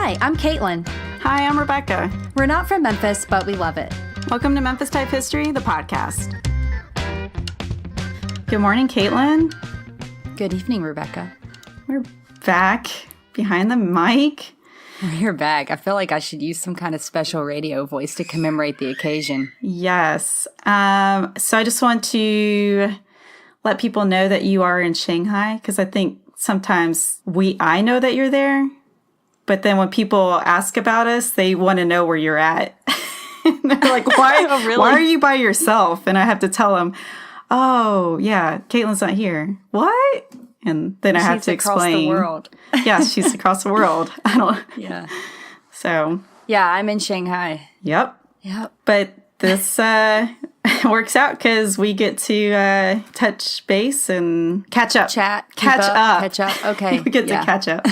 Hi, I'm Caitlin. Hi, I'm Rebecca. We're not from Memphis, but we love it. Welcome to Memphis Type History, the podcast. Good morning, Caitlin. Good evening, Rebecca. We're back behind the mic. We're back. I feel like I should use some kind of special radio voice to commemorate the occasion. Yes. So I just want to let people know that you are in Shanghai, because I think sometimes I know that you're there, but then when people ask about us, they want to know where you're at. They're like, why, Oh, really? why are you by yourself? And I have to tell them, oh, yeah, Caitlin's not here. What? And then I have to explain. Across the world. Yes, she's across the world. I don't. Yeah. So. Yeah, I'm in Shanghai. Yep. Yep. But this works out because we get to touch base and catch up. Catch up. Okay. We get to catch up.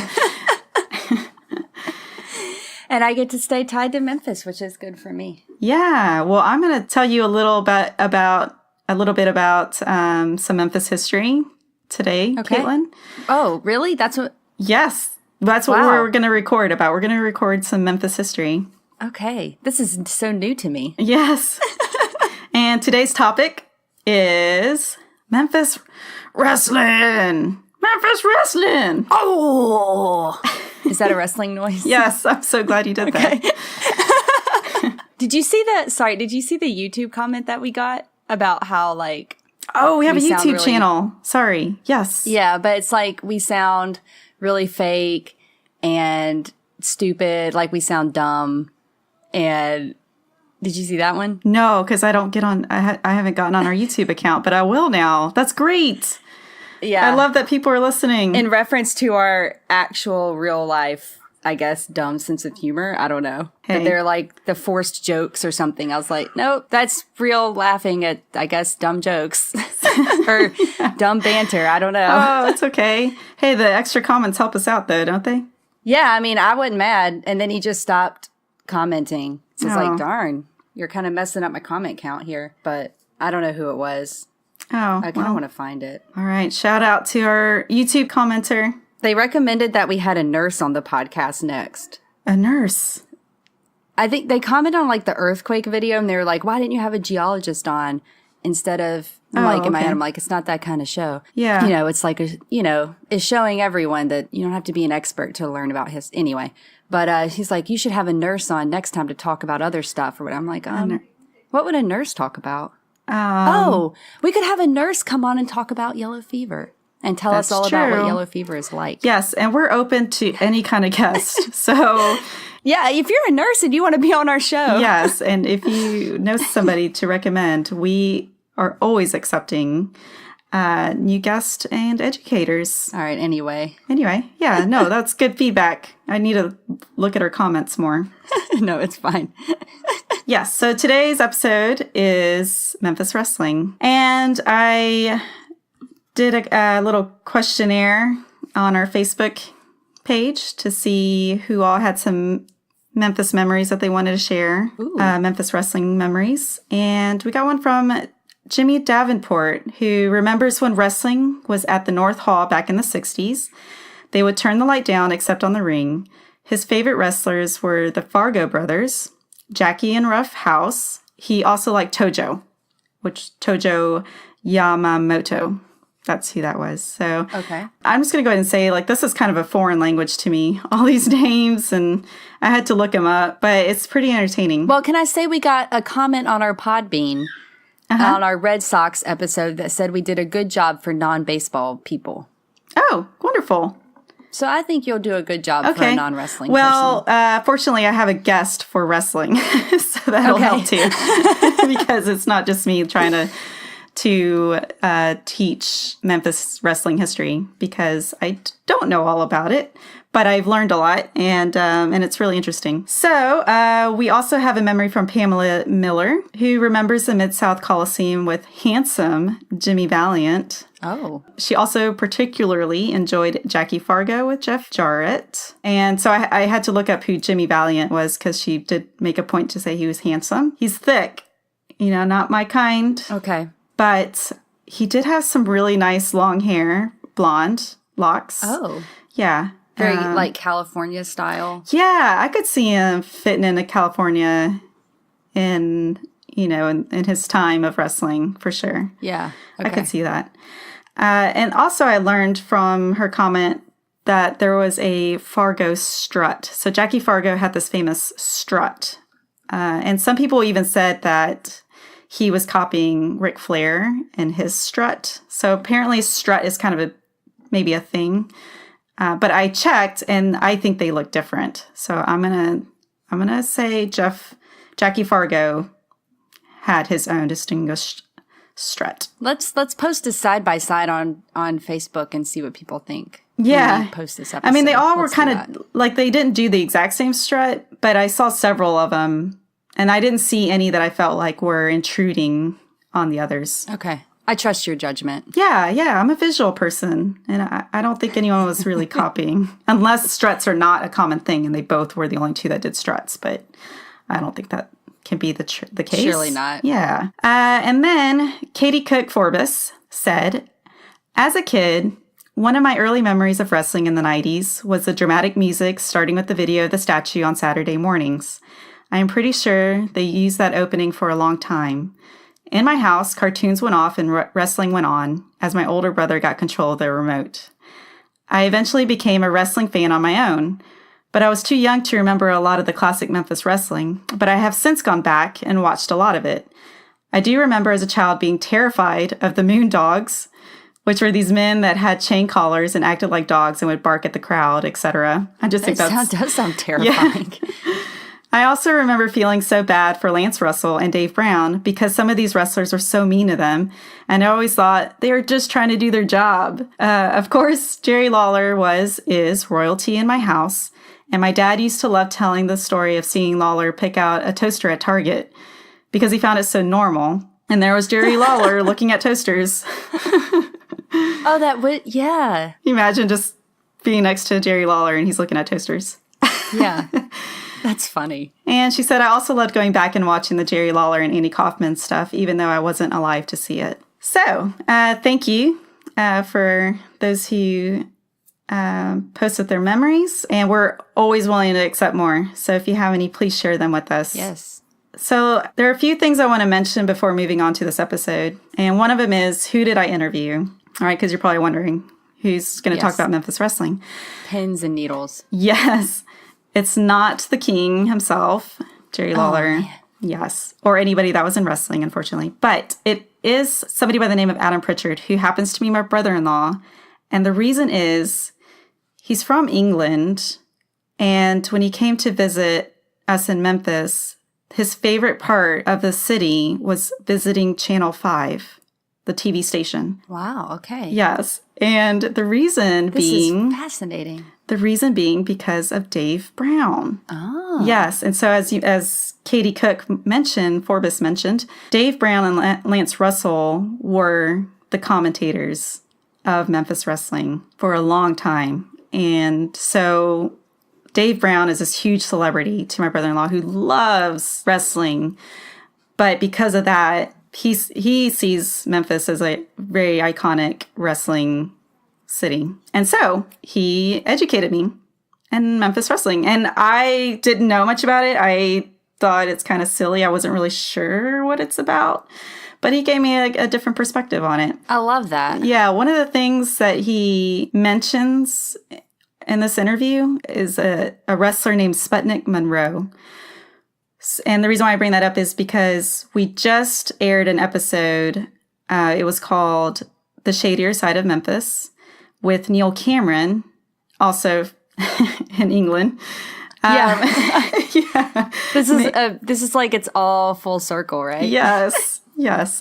And I get to stay tied to Memphis, which is good for me. Yeah. Well, I'm going to tell you a little bit about some Memphis history today, Okay. Caitlin. Oh, really? That's what... Yes. That's what we're going to record about. We're going to record some Memphis history. Okay. This is so new to me. Yes. And today's topic is Memphis wrestling. Memphis wrestling. Oh! Is that a wrestling noise? Yes. I'm so glad you did that. Did you see the YouTube comment that we got about how, like... Oh, we have a sound YouTube really- channel. Sorry. Yes. Yeah, but it's like we sound really fake and stupid, like we sound dumb. And did you see that one? No, because I don't get on. I haven't gotten on our YouTube account, but I will now. That's great. Yeah. I love that people are listening. In reference to our actual real life, I guess, dumb sense of humor. I don't know. Hey. But they're like the forced jokes or something. I was like, nope, that's real laughing at, I guess, dumb jokes or dumb banter. I don't know. Oh, it's okay. Hey, the extra comments help us out, though, don't they? Yeah, I mean, I wasn't mad. And then he just stopped commenting. So it's Oh. like, darn, you're kind of messing up my comment count here. But I don't know who it was. Oh, I kind of want to find it. All right. Shout out to our YouTube commenter. They recommended that we had a nurse on the podcast next. A nurse. I think they commented on like the earthquake video and they were like, why didn't you have a geologist on instead of, I'm Oh, like, in my okay. head, I'm like, it's not that kind of show. Yeah. You know, it's like, it's showing everyone that you don't have to be an expert to learn about his, anyway. But he's like, you should have a nurse on next time to talk about other stuff or what. I'm like, what would a nurse talk about? We could have a nurse come on and talk about yellow fever and tell us That's all about true. what yellow fever is like. Yes, and we're open to any kind of guest. So, Yeah, if you're a nurse and you want to be on our show. yes, and if you know somebody to recommend, we are always accepting new guests and educators. All right, anyway. Anyway, yeah, no, that's good feedback. I need to look at our comments more. No, it's fine. Yes, so today's episode is Memphis wrestling. And I did a little questionnaire on our Facebook page to see who all had some Memphis memories that they wanted to share, Memphis wrestling memories. And we got one from Jimmy Davenport, who remembers when wrestling was at the North Hall back in the 60s. They would turn the light down except on the ring. His favorite wrestlers were the Fargo brothers, Jackie and Rough House. He also liked Tojo Yamamoto. That's who that was. So Okay. I'm just going to go ahead and say, like, this is kind of a foreign language to me, all these names, and I had to look them up, but it's pretty entertaining. Well, can I say we got a comment on our Podbean on our Red Sox episode that said we did a good job for non-baseball people. Oh, wonderful. So I think you'll do a good job for a non-wrestling Well, person. fortunately, I have a guest for wrestling, so that'll help too, because it's not just me trying to teach Memphis wrestling history, because I don't know all about it, but I've learned a lot, and it's really interesting. So we also have a memory from Pamela Miller, who remembers the Mid-South Coliseum with handsome Jimmy Valiant. Oh. She also particularly enjoyed Jackie Fargo with Jeff Jarrett. And so I had to look up who Jimmy Valiant was, because she did make a point to say he was handsome. He's thick, not my kind. Okay. But he did have some really nice long hair, blonde locks. Oh. Yeah. Very like California style. Yeah, I could see him fitting into California in his time of wrestling, for sure. Yeah. Okay. I could see that. And also I learned from her comment that there was a Fargo strut. So Jackie Fargo had this famous strut. And some people even said that he was copying Ric Flair and his strut. So apparently strut is kind of maybe a thing. But I checked and I think they look different. So I'm gonna say Jackie Fargo had his own distinguished strut. Let's post a side by side on Facebook and see what people think. Yeah. When we post this episode. I mean, they all were Let's kind do of like they didn't do the exact same strut, but I saw several of them and I didn't see any that I felt like were intruding on the others. that. Okay. I trust your judgment. Yeah, I'm a visual person, and I don't think anyone was really copying, unless struts are not a common thing, and they both were the only two that did struts, but I don't think that can be the case. Surely not. Yeah. And then Katie Cook Forbes said, as a kid, one of my early memories of wrestling in the 90s was the dramatic music starting with the video of the statue on Saturday mornings. I am pretty sure they used that opening for a long time. In my house, cartoons went off and wrestling went on as my older brother got control of the remote. I eventually became a wrestling fan on my own, but I was too young to remember a lot of the classic Memphis wrestling, but I have since gone back and watched a lot of it. I do remember as a child being terrified of the Moon Dogs, which were these men that had chain collars and acted like dogs and would bark at the crowd, etc. I just think that does sound terrifying. Yeah. I also remember feeling so bad for Lance Russell and Dave Brown because some of these wrestlers were so mean to them, and I always thought they were just trying to do their job. Of course, Jerry Lawler is royalty in my house, and my dad used to love telling the story of seeing Lawler pick out a toaster at Target because he found it so normal. And there was Jerry Lawler looking at toasters. Oh, that would, yeah. Imagine just being next to Jerry Lawler and he's looking at toasters. Yeah. That's funny. And she said, I also loved going back and watching the Jerry Lawler and Andy Kaufman stuff, even though I wasn't alive to see it. So, thank you for those who posted their memories. And we're always willing to accept more. So if you have any, please share them with us. Yes. So there are a few things I want to mention before moving on to this episode. And one of them is, who did I interview? All right, because you're probably wondering who's going to talk about Memphis wrestling. Pins and needles. Yes. It's not the king himself, Jerry Lawler. Man. Yes. Or anybody that was in wrestling, unfortunately. But it is somebody by the name of Adam Pritchard, who happens to be my brother-in-law. And the reason is he's from England. And when he came to visit us in Memphis, his favorite part of the city was visiting Channel 5, the TV station. Wow. Okay. Yes. And the reason being... This is fascinating. The reason being because of Dave Brown. Oh. Yes. And so as Katie Cook mentioned, Forbes mentioned, Dave Brown and Lance Russell were the commentators of Memphis wrestling for a long time. And so Dave Brown is this huge celebrity to my brother-in-law who loves wrestling. But because of that, he sees Memphis as a very iconic wrestling city. And so he educated me in Memphis wrestling. And I didn't know much about it. I thought it's kind of silly. I wasn't really sure what it's about. But he gave me a different perspective on it. I love that. Yeah. One of the things that he mentions in this interview is a wrestler named Sputnik Monroe. And the reason why I bring that up is because we just aired an episode. It was called The Shadier Side of Memphis, with Neil Cameron, also in England. Yeah. This is like it's all full circle, right? Yes.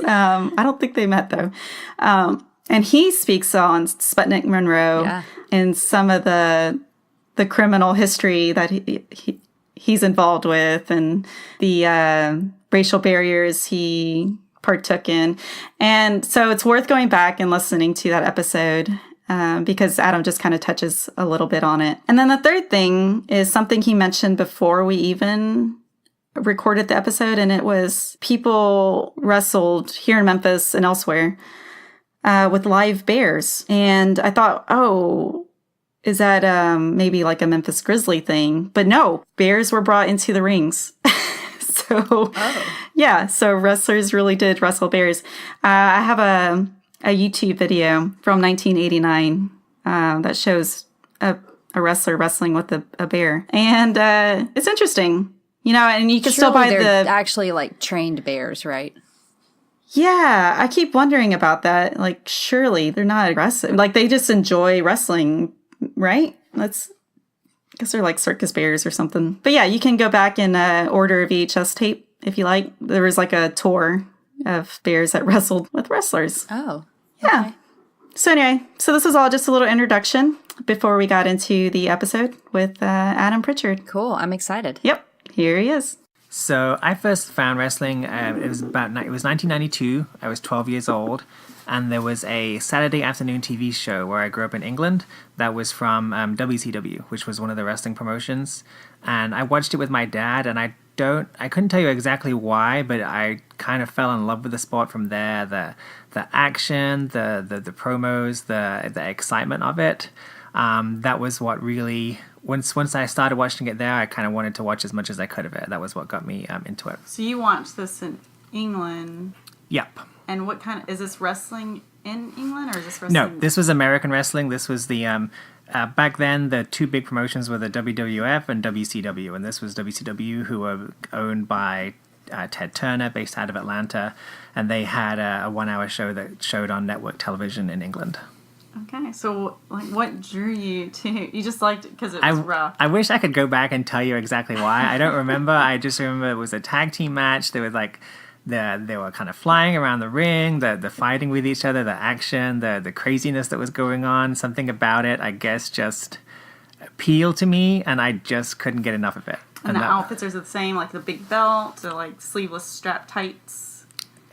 I don't think they met, though. And he speaks on Sputnik Monroe and some of the criminal history that he's involved with and the racial barriers he partook in. And so it's worth going back and listening to that episode. Because Adam just kind of touches a little bit on it. And then the third thing is something he mentioned before we even recorded the episode, and it was people wrestled here in Memphis and elsewhere with live bears. And I thought, is that maybe like a Memphis Grizzly thing. But no, bears were brought into the rings. So, yeah, so wrestlers really did wrestle bears. I have a YouTube video from 1989 that shows a wrestler wrestling with a bear. And it's interesting, you know, and you can still buy they're actually like trained bears, right? Yeah, I keep wondering about that. Like, surely they're not wrestling. Like, they just enjoy wrestling, right? Because they're like circus bears or something. But yeah, you can go back and order a VHS tape if you like. There was like a tour of bears that wrestled with wrestlers. Oh. Yeah. Okay. So anyway, so this was all just a little introduction before we got into the episode with Adam Pritchard. Cool. I'm excited. Yep. Here he is. So I first found wrestling, it was 1992. I was 12 years old. And there was a Saturday afternoon TV show where I grew up in England that was from WCW, which was one of the wrestling promotions. And I watched it with my dad, and I couldn't tell you exactly why, but I kind of fell in love with the sport from there. The action, the promos, the excitement of it. That was what really, once I started watching it there, I kind of wanted to watch as much as I could of it. That was what got me into it. So you watched this in England? Yep. And what kind of, is this wrestling in England or is this wrestling? No, this was American wrestling. This was the, back then the two big promotions were the WWF and WCW. And this was WCW, who were owned by Ted Turner, based out of Atlanta. And they had a 1 hour show that showed on network television in England. Okay, so like, what drew you to? You just liked it because it was rough. I wish I could go back and tell you exactly why. I don't remember. I just remember it was a tag team match. There was like they were kind of flying around the ring, the fighting with each other, the action, the craziness that was going on. Something about it, I guess, just appealed to me, and I just couldn't get enough of it. And the outfits are the same, like the big belt, or like sleeveless strap tights.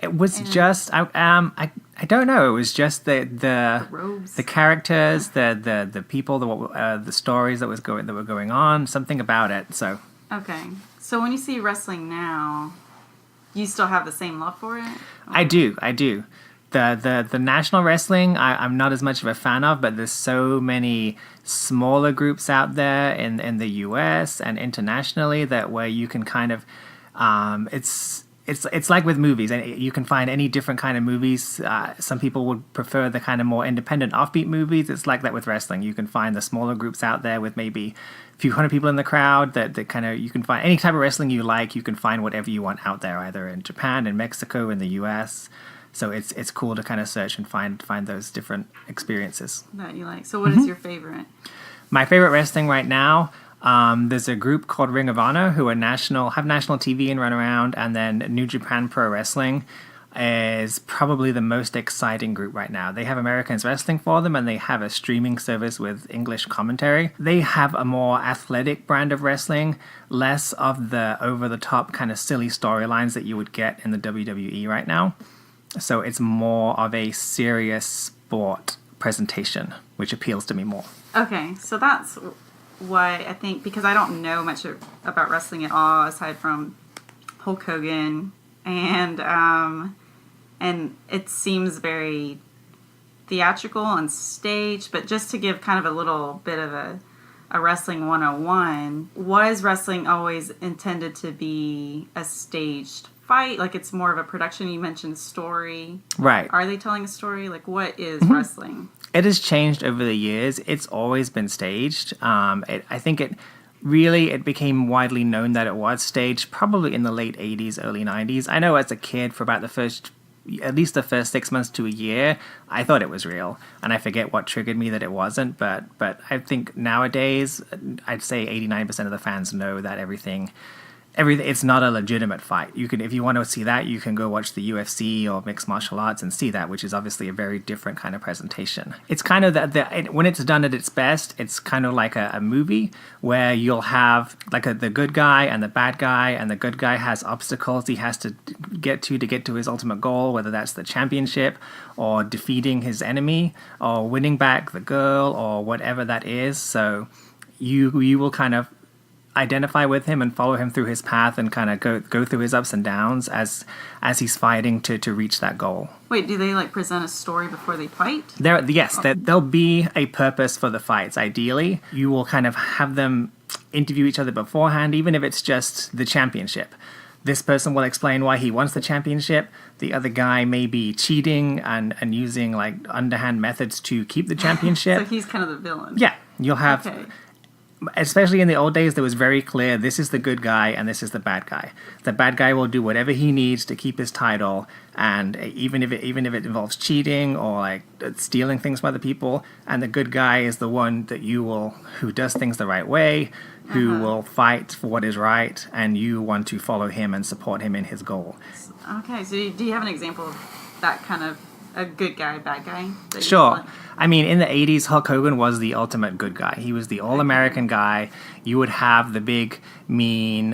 It was just I don't know. It was just the robes, the characters, the people, the stories that were going on. Something about it. So okay. So when you see wrestling now, you still have the same love for it? I do. The national wrestling, I'm not as much of a fan of, but there's so many smaller groups out there in the U.S. and internationally that where you can kind of, it's like with movies. You can find any different kind of movies. Some people would prefer the kind of more independent, offbeat movies. It's like that with wrestling. You can find the smaller groups out there with maybe a few hundred people in the crowd that kind of, you can find any type of wrestling you like. You can find whatever you want out there, either in Japan, in Mexico, in the U.S., so it's cool to kind of search and find those different experiences that you like. So what is your favorite? My favorite wrestling right now, there's a group called Ring of Honor who are have national TV and run around, and then New Japan Pro Wrestling is probably the most exciting group right now. They have Americans wrestling for them, and they have a streaming service with English commentary. They have a more athletic brand of wrestling, less of the over-the-top kind of silly storylines that you would get in the WWE right now. So it's more of a serious sport presentation, which appeals to me more. Okay, so that's why I think, because I don't know much about wrestling at all, aside from Hulk Hogan, and it seems very theatrical on stage, but just to give kind of a little bit of a wrestling 101, was wrestling always intended to be a staged fight? Like it's more of a production? You mentioned story. Right. Are they telling a story? Like what is wrestling? It has changed over the years. It's always been staged. I think it became widely known that it was staged probably in the late 80s, early 90s. I know as a kid for about at least the first 6 months to a year, I thought it was real. And I forget what triggered me that it wasn't. But I think nowadays, I'd say 89% of the fans know that everything, it's not a legitimate fight. If you want to see that, you can go watch the UFC or mixed martial arts and see that, which is obviously a very different kind of presentation. It's kind of when it's done at its best, it's kind of like a movie where you'll have like the good guy and the bad guy, and the good guy has obstacles he has to get to his ultimate goal, whether that's the championship or defeating his enemy or winning back the girl or whatever that is. So you will kind of identify with him and follow him through his path and kind of go through his ups and downs as he's fighting to reach that goal. Wait, do they like present a story before they fight? There'll be a purpose for the fights. Ideally, you will kind of have them interview each other beforehand, even if it's just the championship. This person will explain why he wants the championship. The other guy may be cheating and using like underhand methods to keep the championship. So he's kind of the villain. Yeah, you'll have... Okay. Especially in the old days, there was very clear, this is the good guy and this is the bad guy. The bad guy will do whatever he needs to keep his title, and even if it involves cheating or like stealing things from other people, and the good guy is the one who does things the right way, who will fight for what is right, and you want to follow him and support him in his goal. Okay, so do you have an example of that kind of a good guy, bad guy? Sure. I mean, in the 80s, Hulk Hogan was the ultimate good guy. He was the all-American guy. You would have the big mean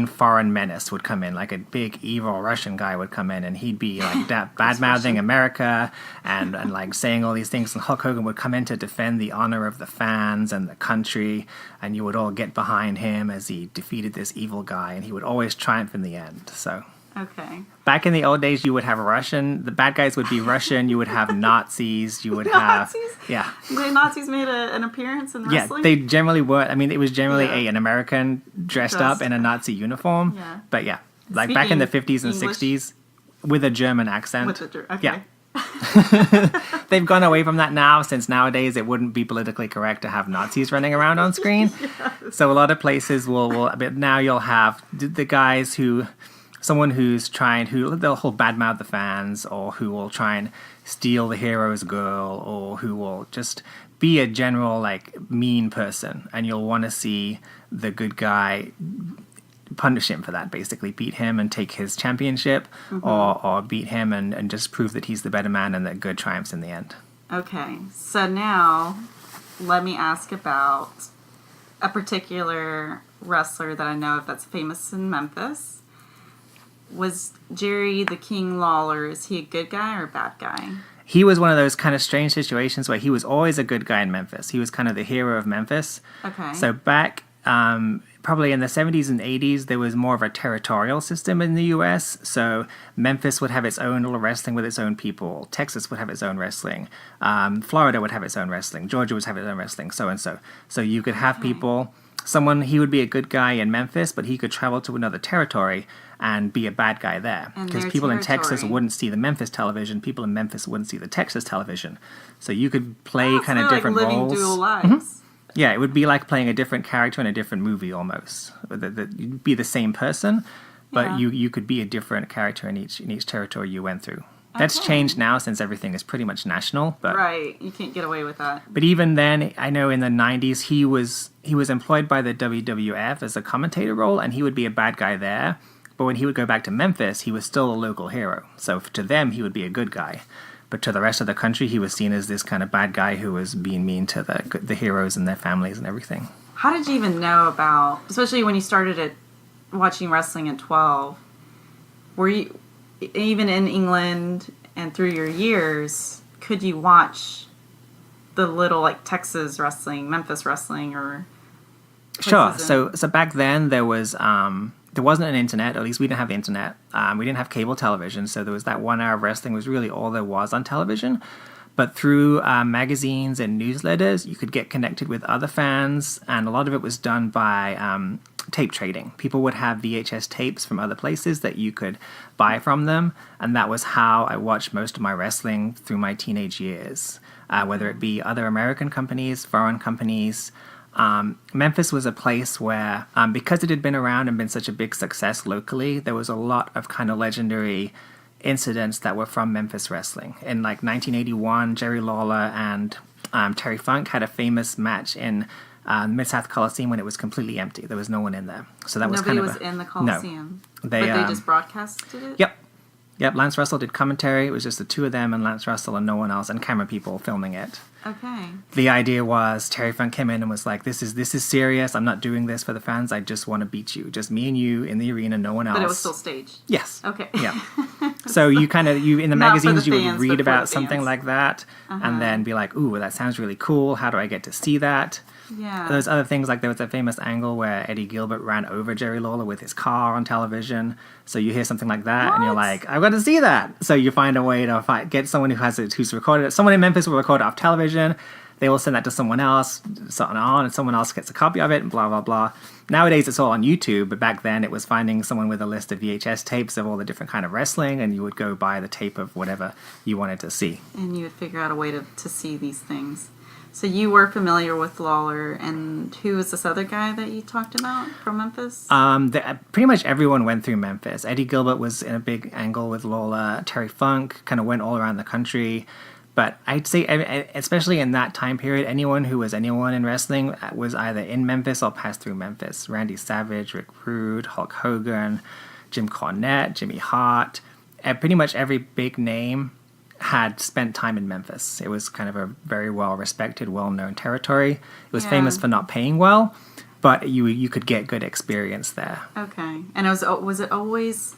foreign menace would come in, like a big evil Russian guy would come in, and he'd be like bad-mouthing America and like saying all these things. And Hulk Hogan would come in to defend the honor of the fans and the country, and you would all get behind him as he defeated this evil guy, and he would always triumph in the end. So. Okay. Back in the old days, you would have the bad guys would be Russian, you would have Nazis, you would have... Nazis? Yeah. The Nazis made an appearance in wrestling? Yeah, they generally were. I mean, it was generally an American dressed up in a Nazi uniform. Yeah. But yeah, like back in the 50s and English? 60s, with a German accent. Okay. Yeah. They've gone away from that now, since nowadays it wouldn't be politically correct to have Nazis running around on screen. Yes. So a lot of places will but now you'll have the guys who... Someone who they'll badmouth the fans, or who will try and steal the hero's girl, or who will just be a general like mean person, and you'll want to see the good guy punish him for that, basically beat him and take his championship, or beat him and just prove that he's the better man and that good triumphs in the end. Okay, so now let me ask about a particular wrestler that I know of that's famous in Memphis. Was Jerry the King Lawler, is he a good guy or a bad guy? He was one of those kind of strange situations where he was always a good guy in Memphis. He was kind of the hero of Memphis. Okay. So back probably in the 70s and 80s, there was more of a territorial system in the U.S. So Memphis would have its own little wrestling with its own people. Texas would have its own wrestling. Florida would have its own wrestling. Georgia would have its own wrestling, so and so. So you could have people... he would be a good guy in Memphis, but he could travel to another territory and be a bad guy there. Because people in Texas wouldn't see the Memphis television. People in Memphis wouldn't see the Texas television. So you could play kind of different roles. Living dual lives. Mm-hmm. Yeah, it would be like playing a different character in a different movie almost. You'd be the same person, but you could be a different character in each territory you went through. That's changed now since everything is pretty much national. But right, you can't get away with that. But even then, I know in the 90s, he was employed by the WWF as a commentator role, and he would be a bad guy there. But when he would go back to Memphis, he was still a local hero. So to them, he would be a good guy. But to the rest of the country, he was seen as this kind of bad guy who was being mean to the heroes and their families and everything. How did you even know about, especially when you started watching wrestling at 12, were you, even in England and through your years, could you watch the little like Texas wrestling, Memphis wrestling, or... Sure. So back then there wasn't an internet. At least we didn't have the internet. We didn't have cable television. So there was that 1 hour of wrestling was really all there was on television. But through magazines and newsletters, you could get connected with other fans. And a lot of it was done by tape trading. People would have VHS tapes from other places that you could buy from them. And that was how I watched most of my wrestling through my teenage years. Whether it be other American companies, foreign companies. Memphis was a place where, because it had been around and been such a big success locally, there was a lot of kind of legendary incidents that were from Memphis wrestling. In like 1981, Jerry Lawler and Terry Funk had a famous match in Mid-South Coliseum when it was completely empty. There was no one in there. So that was Nobody kind of was in the Coliseum. No. But they just broadcasted it? Yep, Lance Russell did commentary. It was just the two of them and Lance Russell and no one else, and camera people filming it. Okay. The idea was Terry Funk came in and was like, this is serious. I'm not doing this for the fans. I just want to beat you. Just me and you in the arena, no one else. But it was still staged? Yes. Okay. Yeah. So you in the magazines, you would read about something fans. like that and then be like, ooh, that sounds really cool. How do I get to see that? Yeah. There's other things, like there was a famous angle where Eddie Gilbert ran over Jerry Lawler with his car on television. So you hear something like that, and you're like, I've got to see that. So you find a way to get someone who's recorded it. Someone in Memphis will record it off television. They will send that to someone else, and someone else gets a copy of it, and blah, blah, blah. Nowadays, it's all on YouTube, but back then it was finding someone with a list of VHS tapes of all the different kind of wrestling, and you would go buy the tape of whatever you wanted to see. And you would figure out a way to see these things. So you were familiar with Lawler, and who was this other guy that you talked about from Memphis? Pretty much everyone went through Memphis. Eddie Gilbert was in a big angle with Lawler. Terry Funk kind of went all around the country. But I'd say, especially in that time period, anyone who was anyone in wrestling was either in Memphis or passed through Memphis. Randy Savage, Rick Rude, Hulk Hogan, Jim Cornette, Jimmy Hart. Pretty much every big name had spent time in Memphis. It was kind of a very well-respected, well-known territory. It was famous for not paying well, but you could get good experience there. Okay. And was it always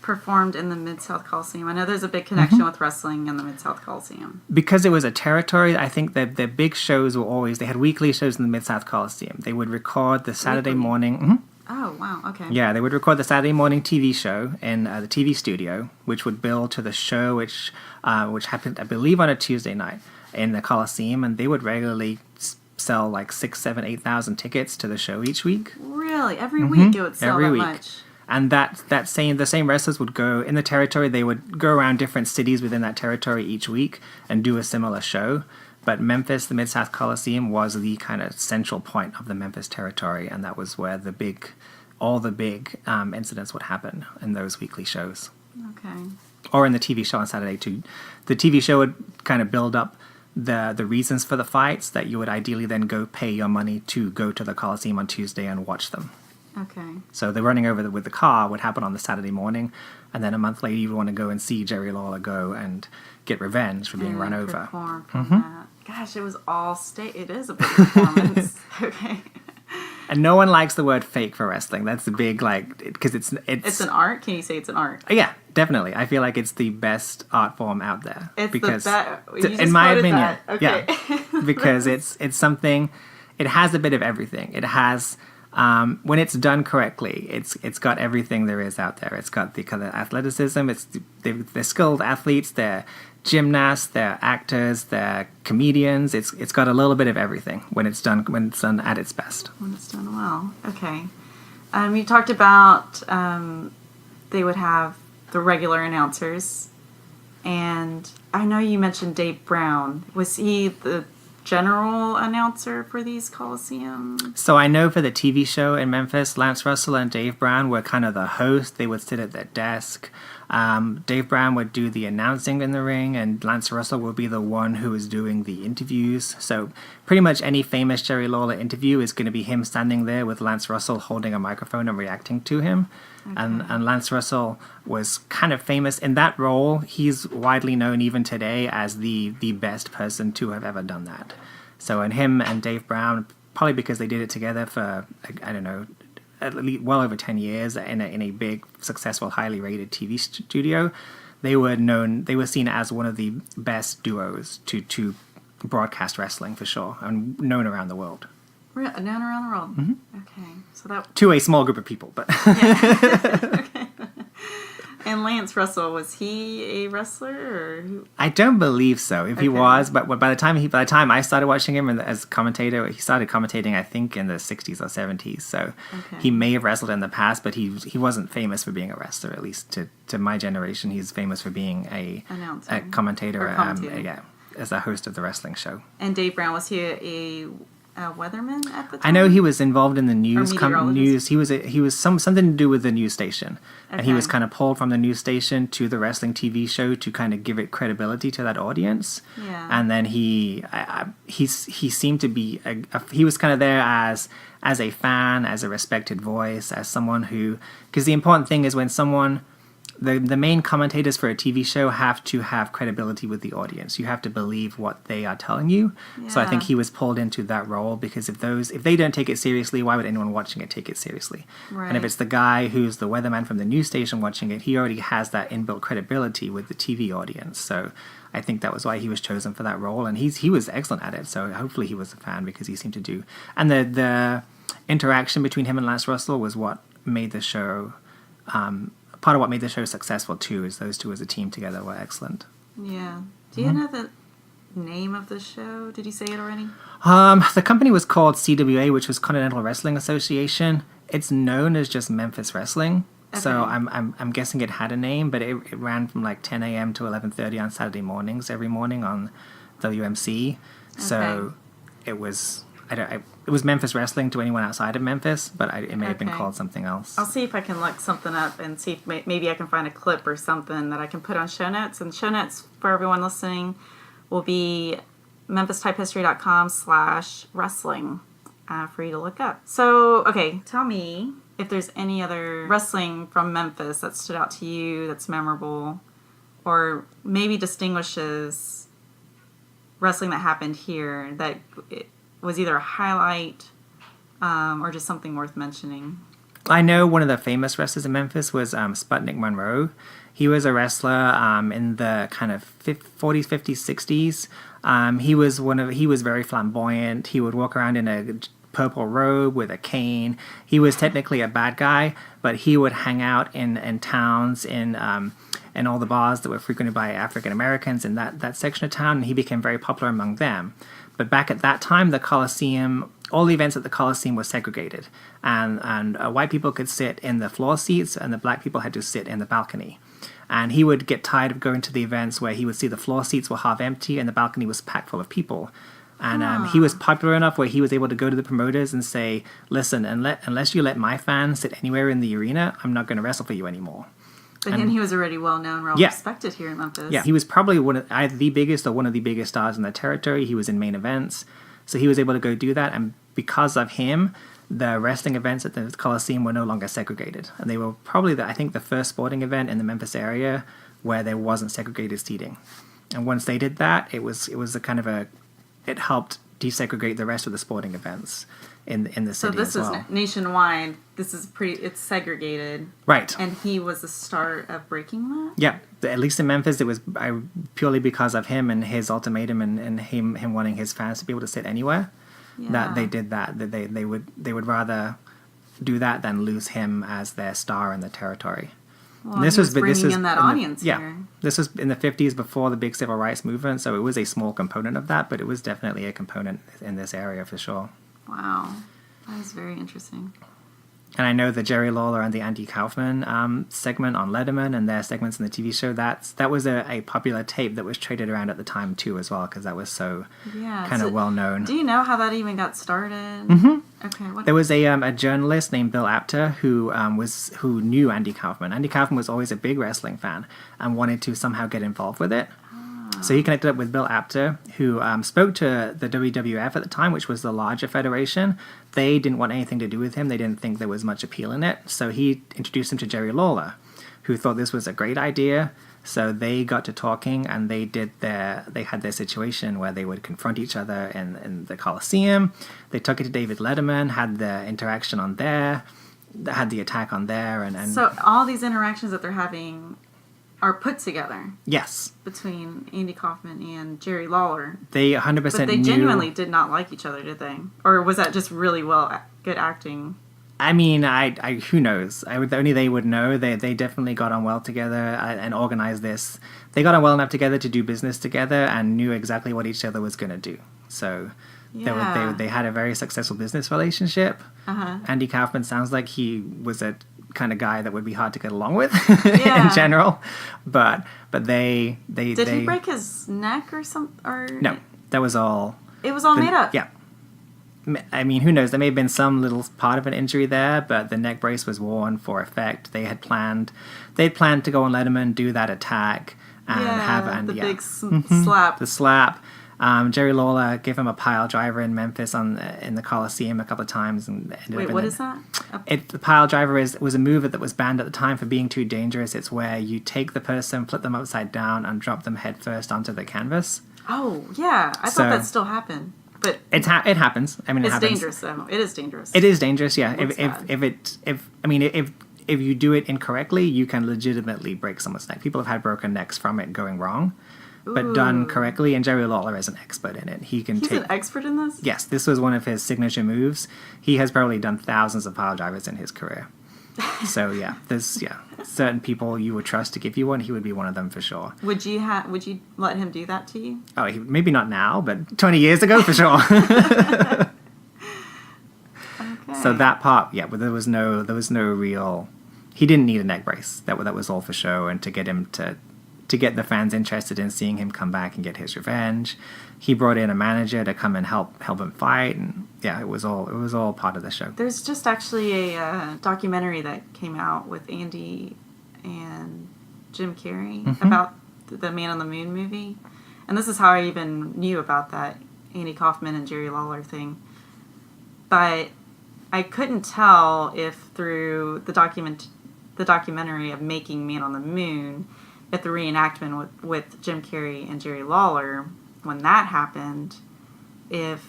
performed in the Mid-South Coliseum? I know there's a big connection with wrestling in the Mid-South Coliseum. Because it was a territory, I think that the big shows were always, they had weekly shows in the Mid-South Coliseum. They would record the Saturday morning. Oh, wow. Okay. Yeah, they would record the Saturday morning TV show in the TV studio, which would build to the show, which happened, I believe, on a Tuesday night in the Coliseum, and they would regularly sell like 6,000, 7,000, 8,000 tickets to the show each week. Really? Every week it would sell Every that week. much? And the same wrestlers would go in the territory. They would go around different cities within that territory each week and do a similar show. But Memphis, the Mid-South Coliseum, was the kind of central point of the Memphis territory, and that was where all the big incidents would happen in those weekly shows. Okay. Or in the TV show on Saturday too. The TV show would kind of build up the reasons for the fights that you would ideally then go pay your money to go to the Coliseum on Tuesday and watch them. Okay. So the running over with the car would happen on the Saturday morning, and then a month later you would want to go and see Jerry Lawler go and get revenge for being run over. Perform from that. Gosh, it was all state. It is a big performance. Okay. And no one likes the word fake for wrestling. That's the big, because it's an art. Can you say it's an art? Yeah, definitely. I feel like it's the best art form out there. It's because the best. In my opinion, that. Okay. yeah, because it's something. It has a bit of everything. It has. When it's done correctly, it's got everything there is out there. It's got the kind of athleticism. They're skilled athletes. They're gymnasts. They're actors. They're comedians. It's got a little bit of everything when it's done at its best. When it's done well. Okay. You talked about they would have the regular announcers, and I know you mentioned Dave Brown. Was he the general announcer for these Coliseums? So I know for the TV show in Memphis, Lance Russell and Dave Brown were kind of the host. They would sit at their desk. Dave Brown would do the announcing in the ring, and Lance Russell would be the one who was doing the interviews. So pretty much any famous Jerry Lawler interview is going to be him standing there with Lance Russell holding a microphone and reacting to him. Okay. And Lance Russell was kind of famous in that role. He's widely known even today as the best person to have ever done that. So, and him and Dave Brown, probably because they did it together for, I don't know, at least well over 10 years in a big, successful, highly rated TV studio, they were seen as one of the best duos to broadcast wrestling for sure, and known around the world. Known around the world. Mm-hmm. Okay, so that to a small group of people, but yeah. Okay. And Lance Russell, was he a wrestler or who? I don't believe so. If he was, but by the time I started watching him as a commentator, he started commentating I think in the 60s or 70s. So he may have wrestled in the past, but he wasn't famous for being a wrestler. At least to my generation, he's famous for being a commentator, as a host of the wrestling show. And Dave Brown, was he a weatherman at the time? I know he was involved in the news. News. He was something to do with the news station, and he was kind of pulled from the news station to the wrestling TV show to kind of give it credibility to that audience. Yeah. And then he seemed to be he was kind of there as a fan, as a respected voice, as someone who, because the important thing is when someone the main commentators for a TV show have to have credibility with the audience. You have to believe what they are telling you. Yeah. So I think he was pulled into that role because if they don't take it seriously, why would anyone watching it take it seriously? Right. And if it's the guy who's the weatherman from the news station watching it, he already has that inbuilt credibility with the TV audience. So I think that was why he was chosen for that role, and he was excellent at it. So hopefully he was a fan because he seemed to do. And the interaction between him and Lance Russell was what made the show. Part of what made the show successful too is those two as a team together were excellent. Yeah. Do you know the name of the show? Did you say it already? The company was called CWA, which was Continental Wrestling Association. It's known as just Memphis Wrestling. Okay. So I'm guessing it had a name, but it ran from like 10 a.m. to 11:30 on Saturday mornings every morning on WMC. Okay. So it was it was Memphis Wrestling to anyone outside of Memphis, but it may have been called something else. I'll see if I can look something up and see if maybe I can find a clip or something that I can put on show notes. And show notes for everyone listening will be memphistypehistory.com/wrestling for you to look up. So, okay, tell me if there's any other wrestling from Memphis that stood out to you that's memorable or maybe distinguishes wrestling that happened here that was either a highlight or just something worth mentioning. I know one of the famous wrestlers in Memphis was Sputnik Monroe. He was a wrestler in the kind of 40s, 50s, 60s. He was very flamboyant. He would walk around in a purple robe with a cane. He was technically a bad guy, but he would hang out in towns in all the bars that were frequented by African Americans in that section of town, and he became very popular among them. But back at that time, the Coliseum, all the events at the Coliseum were segregated. And white people could sit in the floor seats and the black people had to sit in the balcony. And he would get tired of going to the events where he would see the floor seats were half empty and the balcony was packed full of people. And he was popular enough where he was able to go to the promoters and say, listen, unless you let my fans sit anywhere in the arena, I'm not going to wrestle for you anymore. And he was already well-known, respected here in Memphis. Yeah, he was probably either the biggest or one of the biggest stars in the territory. He was in main events. So he was able to go do that. And because of him, the wrestling events at the Coliseum were no longer segregated. And they were probably, I think, the first sporting event in the Memphis area where there wasn't segregated seating. And once they did that, it was a kind of it helped desegregate the rest of the sporting events in the city as well. So this is nationwide. This is it's segregated. Right. And he was the start of breaking that? Yeah. At least in Memphis, it was purely because of him and his ultimatum and him wanting his fans to be able to sit anywhere that they did that. That they would rather do that than lose him as their star in the territory. Well, this was bringing in that audience here. Yeah, this was in the 50s before the big civil rights movement, so it was a small component of that, but it was definitely a component in this area for sure. Wow, that is very interesting. And I know the Jerry Lawler and the Andy Kaufman segment on Letterman and their segments in the TV show, that was a popular tape that was traded around at the time too as well, because that was so kind of well known. Do you know how that even got started? Mm-hmm. Okay. There was a journalist named Bill Apter who knew Andy Kaufman. Andy Kaufman was always a big wrestling fan and wanted to somehow get involved with it. So he connected up with Bill Apter, who spoke to the WWF at the time, which was the larger federation. They didn't want anything to do with him. They didn't think there was much appeal in it. So he introduced him to Jerry Lawler, who thought this was a great idea. So they got to talking, and they had their situation where they would confront each other in the Coliseum. They took it to David Letterman, had the interaction on there, had the attack on there. And so all these interactions that they're having are put together. Yes. Between Andy Kaufman and Jerry Lawler. They 100% But they genuinely did not like each other, did they? Or was that just really good acting? I mean, I who knows? Only they would know. They definitely got on well together and organized this. They got on well enough together to do business together and knew exactly what each other was going to do. So they had a very successful business relationship. Uh-huh. Andy Kaufman sounds like he was a kind of guy that would be hard to get along with in general, but they did he break his neck or something? Or no, that was all. It was all made up. Yeah, I mean, who knows? There may have been some little part of an injury there, but the neck brace was worn for effect. They'd planned to go on Letterman, do that attack, and have big slap. The slap. Jerry Lawler gave him a pile driver in Memphis in the Coliseum a couple of times. And Wait, what is that? The pile driver was a move that was banned at the time for being too dangerous. It's where you take the person, flip them upside down, and drop them headfirst onto the canvas. Oh, yeah. I thought that still happened. But it happens. I mean, it happens. Dangerous, though. It is dangerous. It is dangerous, yeah. If you do it incorrectly, you can legitimately break someone's neck. People have had broken necks from it going wrong. But done correctly, and Jerry Lawler is an expert in it. He's an expert in this? Yes, this was one of his signature moves. He has probably done thousands of pile drivers in his career. So yeah, there's certain people you would trust to give you one. He would be one of them for sure. Would you let him do that to you? Oh, maybe not now, but 20 years ago for sure. Okay. So that part, yeah, but there was no real. He didn't need a neck brace. That was all for show, and to get him to get the fans interested in seeing him come back and get his revenge. He brought in a manager to come and help him fight, and yeah, it was all part of the show. There's just actually a documentary that came out with Andy and Jim Carrey about the Man on the Moon movie, and this is how I even knew about that Andy Kaufman and Jerry Lawler thing. But I couldn't tell if through the documentary of making Man on the Moon, at the reenactment with Jim Carrey and Jerry Lawler, when that happened, if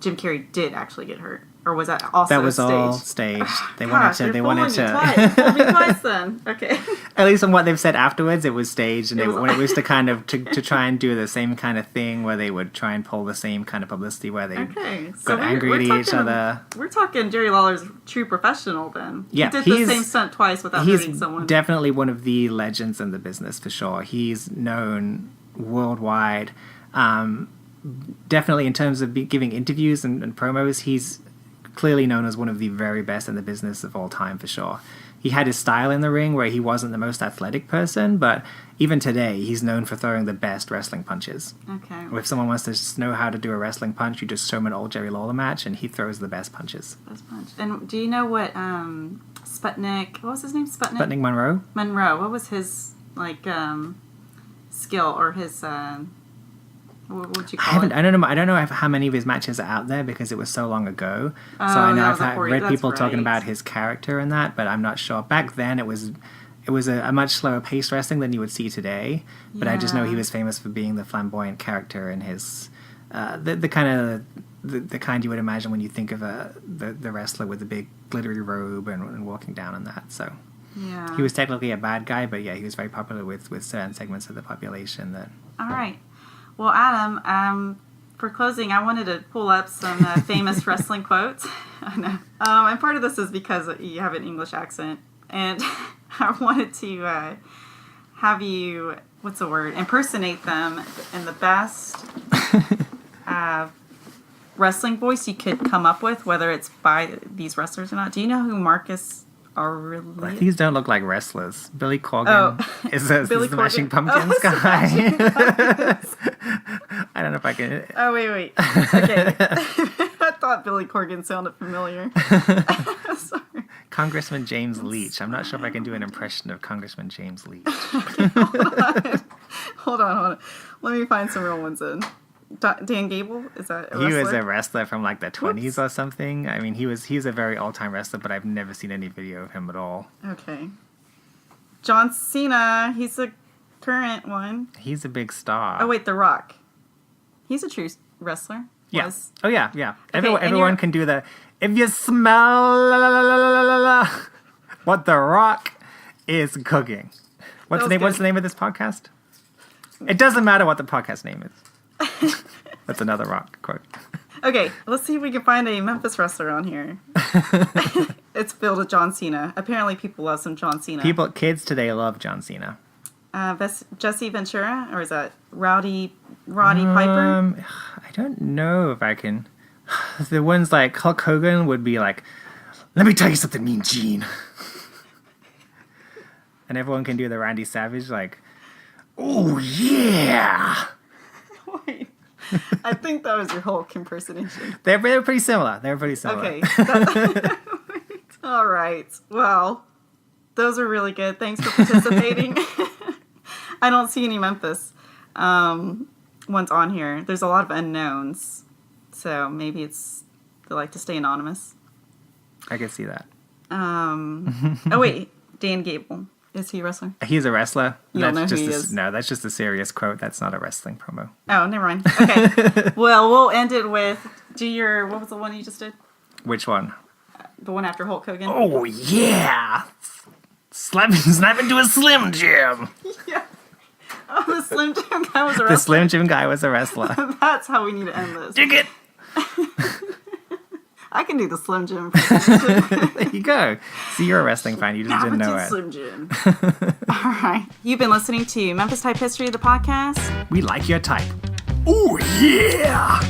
Jim Carrey did actually get hurt, or was that also that was staged? all staged? They Gosh, wanted to. Fool me twice then. Okay. At least on what they've said afterwards, it was staged, and it was to kind of to try and do the same kind of thing where they would try and pull the same kind of publicity where they got angry at each other. We're talking Jerry Lawler's true professional then. Yeah, he did the same stunt twice without hurting someone. He's definitely one of the legends in the business for sure. He's known worldwide. Definitely in terms of giving interviews and promos, he's clearly known as one of the very best in the business of all time for sure. He had his style in the ring where he wasn't the most athletic person, but even today he's known for throwing the best wrestling punches. Okay. If someone wants to just know how to do a wrestling punch, you just show him an old Jerry Lawler match and he throws the best punches. Best punch. And do you know what Sputnik, what was his name? Sputnik Monroe? Monroe. What was his skill or his what would you call it? I don't know how many of his matches are out there because it was so long ago. So I know I've read people talking about his character and that, but I'm not sure. Back then it was a much slower paced wrestling than you would see today. But I just know he was famous for being the flamboyant character and his the kind you would imagine when you think of the wrestler with the big glittery robe and walking down on that. So yeah, he was technically a bad guy, but yeah, he was very popular with certain segments of the population. All right. Well, Adam, for closing, I wanted to pull up some famous wrestling quotes. I know. And part of this is because you have an English accent. And I wanted to have you, impersonate them in the best wrestling voice you could come up with, whether it's by these wrestlers or not. Do you know who Marcus Aurelius? These don't look like wrestlers. Billy Corgan is the Smashing Pumpkins guy. I don't know if I can. Oh, wait. Okay. I thought Billy Corgan sounded familiar. Sorry. Congressman James Leach. I'm not sure if I can do an impression of Congressman James Leach. Okay, hold on. Let me find some real ones in. Dan Gable? Is that a wrestler? He was a wrestler from like the 20s or something. I mean, he's a very all-time wrestler, but I've never seen any video of him at all. Okay. John Cena. He's the current one. He's a big star. Oh, wait, The Rock. He's a true wrestler. Yeah. Was. Oh, yeah. Okay, everyone can do the, if you smell what The Rock is cooking. What's the name of this podcast? It doesn't matter what the podcast name is. That's another Rock quote. Okay, let's see if we can find a Memphis wrestler on here. It's billed with John Cena. Apparently people love some John Cena. Kids today love John Cena. Jesse Ventura? Or is that Roddy Piper? I don't know if I can. The ones like Hulk Hogan would be like, let me tell you something, Mean Gene. And everyone can do the Randy Savage like, oh yeah. Wait, I think that was your Hulk impersonation. They're pretty similar. Okay. All right. Well, those are really good. Thanks for participating. I don't see any Memphis ones on here. There's a lot of unknowns. So maybe they like to stay anonymous. I can see that. Oh, wait. Dan Gable. Is he a wrestler? He's a wrestler. You don't know who he is. No, that's just a serious quote. That's not a wrestling promo. Oh, never mind. Okay. Well, we'll end it with, what was the one you just did? Which one? The one after Hulk Hogan? Oh, yeah. Snap into a Slim Jim. Yeah. Oh, the Slim Jim guy was a wrestler. The Slim Jim guy was a wrestler. That's how we need to end this. Dig it. I can do the Slim Jim. There you go. See, you're a wrestling fan. You just didn't know it. Slim Jim. All right. You've been listening to Memphis Type History, the podcast. We like your type. Oh, yeah.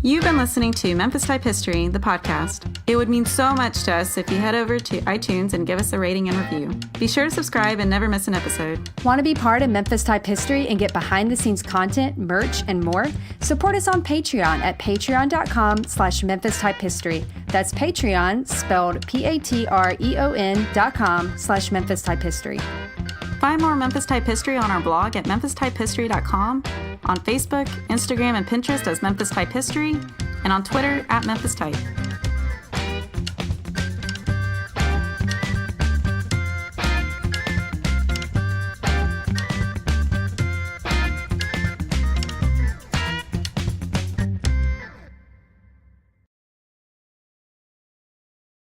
You've been listening to Memphis Type History, the podcast. It would mean so much to us if you head over to iTunes and give us a rating and review. Be sure to subscribe and never miss an episode. Want to be part of Memphis Type History and get behind-the-scenes content, merch, and more? Support us on Patreon at patreon.com/Memphis Type History. That's Patreon, spelled patreon.com/Memphis Type History. Find more Memphis Type History on our blog at memphistypehistory.com, on Facebook, Instagram, and Pinterest as Memphis Type History, and on Twitter at Memphis Type.